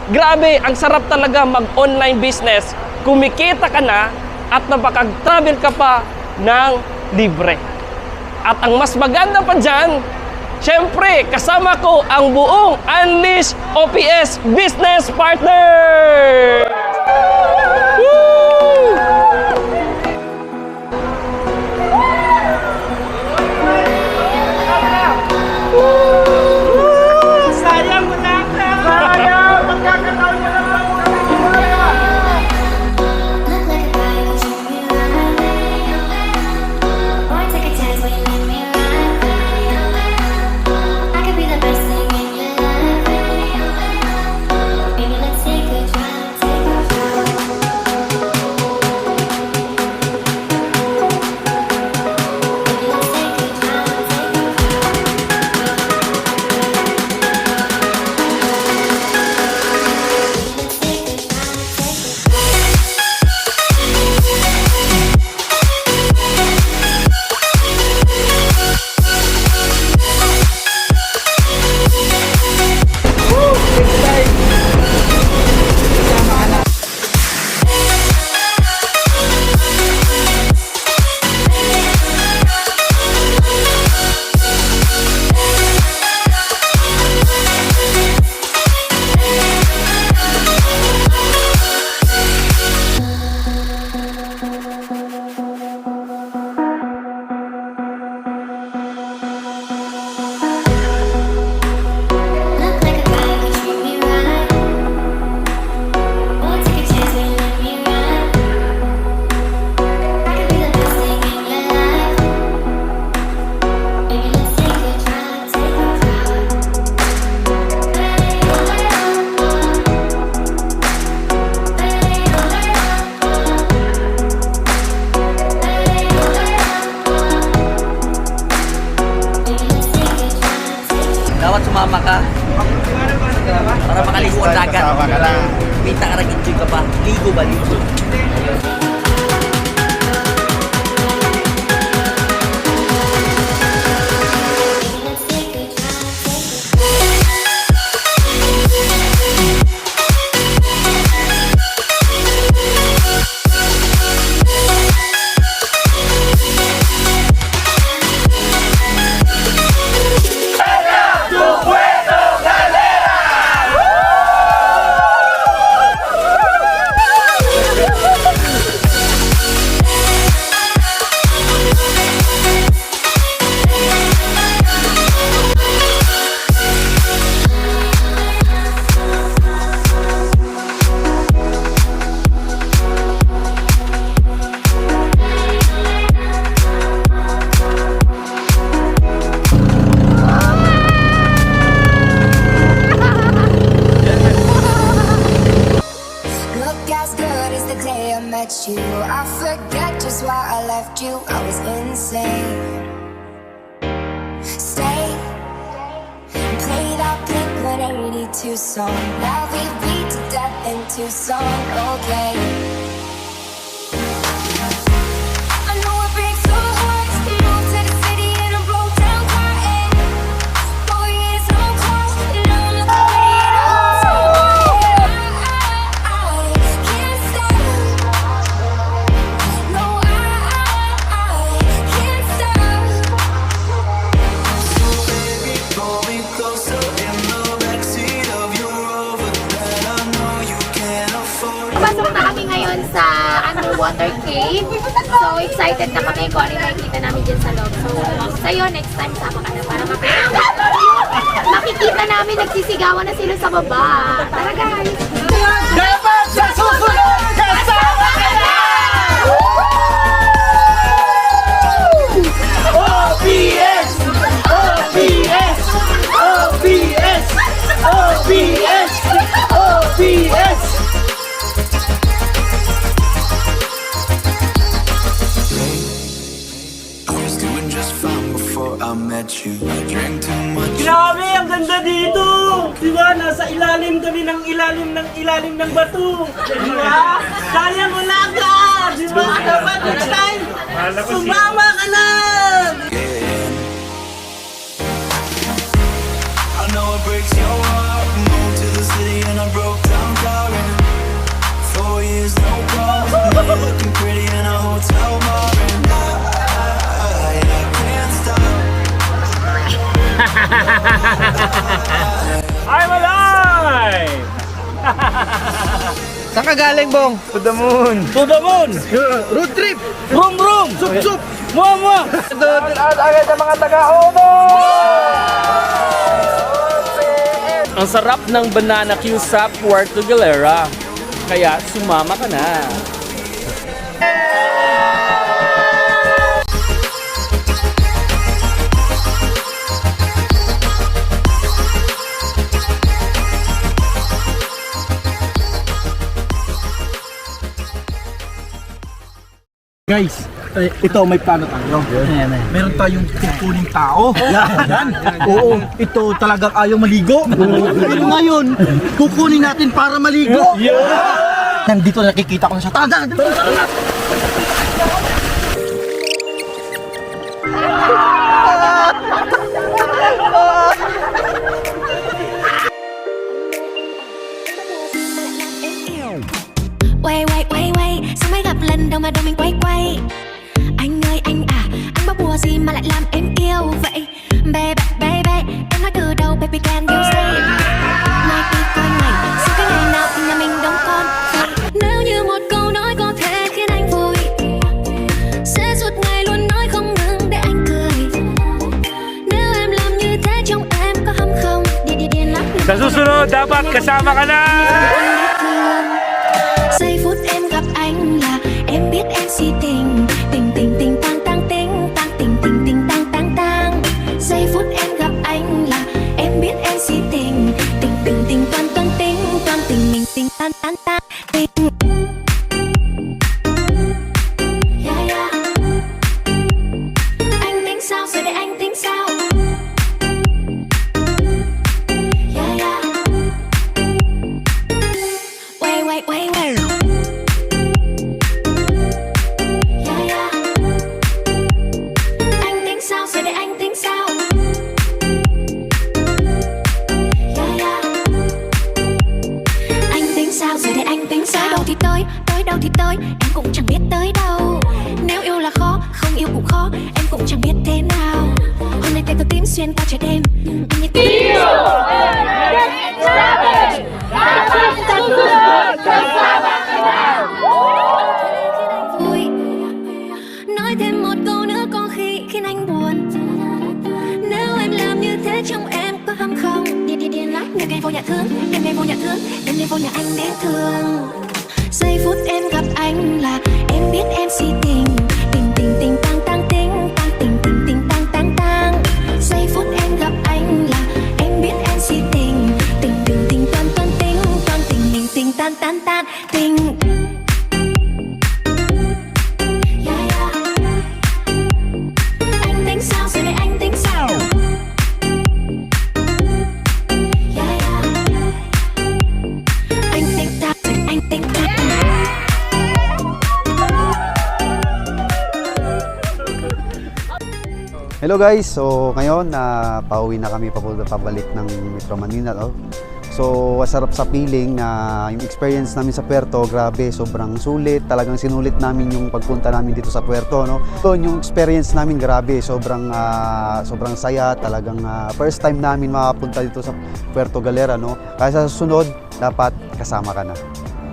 Grabe, ang sarap talaga mag-online business. Kumikita ka na at napakag-travel ka pa ng libre. At ang mas maganda pa dyan, syempre, kasama ko ang buong Unleash OPS Business Partner! Woo! Sayang mo na! Sayang! Magkakataon mo lang ako! Dapat sumama ka para makaligo ang dagat. Kita ka nag-enjoy ka pa. Ligo ba? Ligo. You, I forget just why I left you. I was insane. Stay, play that Blink-182 song. Now we beat to death in Tucson. Okay. I know it breaks your heart to move to the city in a broke down car. And 4 years on call, and now I'm looking in a hotel. I can't stop. Pasok na kami ngayon sa underwater cave. So, excited na kami kung ano yung makikita namin dyan sa loob. So, sa'yo, next time, sama ka na para makikita namin nagsisigawan na sila sa baba. Tara, guys! Dapat sa susunod, kasama ka na! OPS! OPS! OPS! OPS! OPS! Grabe, ang ganda dito! Diba? Nasa ilalim kami ng ilalim ng bato. Diba? Kaya mo na ka! Diba? Dapat next time, sumama ka na! I know it breaks your heart. Moved to the city and I broke down. Looking pretty in a hotel bar, and I can't stop. I'm alive! Saan ka galing, Bong? To the moon! Road trip! Brum brum! Sup sup! Mua mua! Agad ang mga taga-Uno! Ang sarap ng banana Q sa Puerto Galera. Kaya sumama ka na. Guys, ito may plano tayo. Meron tayong kukuning tao. Yan. Oo, ito talagang ayaw maligo. Pero ngayon, kukunin natin para maligo. Nandito nakikita ko na siya. Tara! Quay quay quay quay, sao mới gặp lần đầu mà đôi mình quay quay. Anh ơi anh à, anh bắt bùa gì mà lại làm em yêu vậy. Baby baby, em nói từ đầu baby can you say. Mai đi coi ngày, sau cái ngày nào thì nhà mình đông con. Nếu như một câu nói có thể khiến anh vui, sẽ suốt ngày luôn nói không ngừng để anh cười. Nếu em làm như thế trong em có hâm không? Đi điên lắm. Sa susunod, dapat kasama ka na! Giây phút em gặp anh là em biết em si tình. Tình tình tình tang tang tình tang tình tình tình tang tang tang. Giây phút em gặp anh là em biết em si tình. Tình tình tình toan toan tình mình tình tan tan tan tình. Yeah, yeah. Anh tính sao rồi để anh tính sao? Yeah, yeah. Wait, wait, wait, wait. Yeah, yeah. Anh tính sao rồi để anh tính sao? Yeah, yeah. Anh tính sao rồi để anh tính sao? Tới đâu thì tới, em cũng chẳng biết tới đâu. Nếu yêu là khó, không yêu cũng khó, em cũng chẳng biết thế nào. Hôm nay tay tôi tím xuyên qua trời đêm. Anh như tím. Vui. Nói thêm một câu nữa có khi khiến anh buồn. Nếu em làm như thế trong em có hâm không? Điên lắm, đêm nay vô nhà thương, đêm nay vô nhà thương, đêm nay vô nhà anh đến thương. Giây phút em gặp anh là em biết em si tình. Tình tình tình tang tang tình tang tình tình tình tang tang tang. Giây phút em gặp anh là em biết em si tình. Tình tình tình toan toan tình mình tình tan tan tan tình. Yeah, yeah. Anh tính sao rồi để anh tính sao? Yeah, yeah. Anh tính sao rồi anh tính sao? Hello guys, so ngayon pauwi na kami pabalik ng Metro Manila. No? So masarap sa feeling na yung experience namin sa Puerto, grabe, sobrang sulit. Talagang sinulit namin yung pagpunta namin dito sa Puerto. No? So yung experience namin, grabe, sobrang saya. Talagang first time namin makapunta dito sa Puerto Galera. No? Kaya sa susunod, dapat kasama ka na.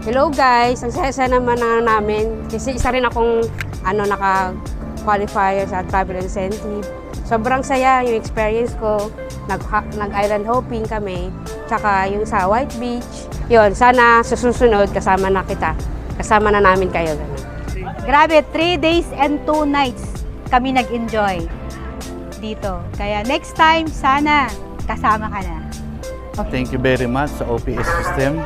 Hello guys, ang saya naman namin kasi isa rin akong naka-qualifier sa travel incentive. Sobrang saya yung experience ko. Nag-island hopping kami, tsaka yung sa White Beach. Yun, sana sa susunod kasama na kita. Kasama na namin kayo. Grabe, 3 days and 2 nights kami nag-enjoy dito. Kaya next time, sana kasama ka na. Thank you very much sa OPS system.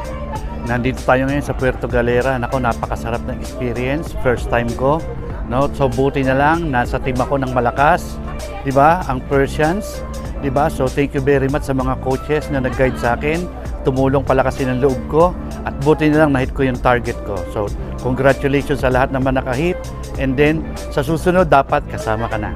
Nandito tayo ngayon sa Puerto Galera. Nako, napakasarap ng experience. First time ko. No? So buti na lang, nasa team ako ng malakas. Diba? Ang Persians. Diba? So thank you very much sa mga coaches na nag-guide sa akin. Tumulong palakasin ang loob ko. At buti na lang na-hit ko yung target ko. So congratulations sa lahat naman nakahit. And then, sa susunod, dapat kasama ka na.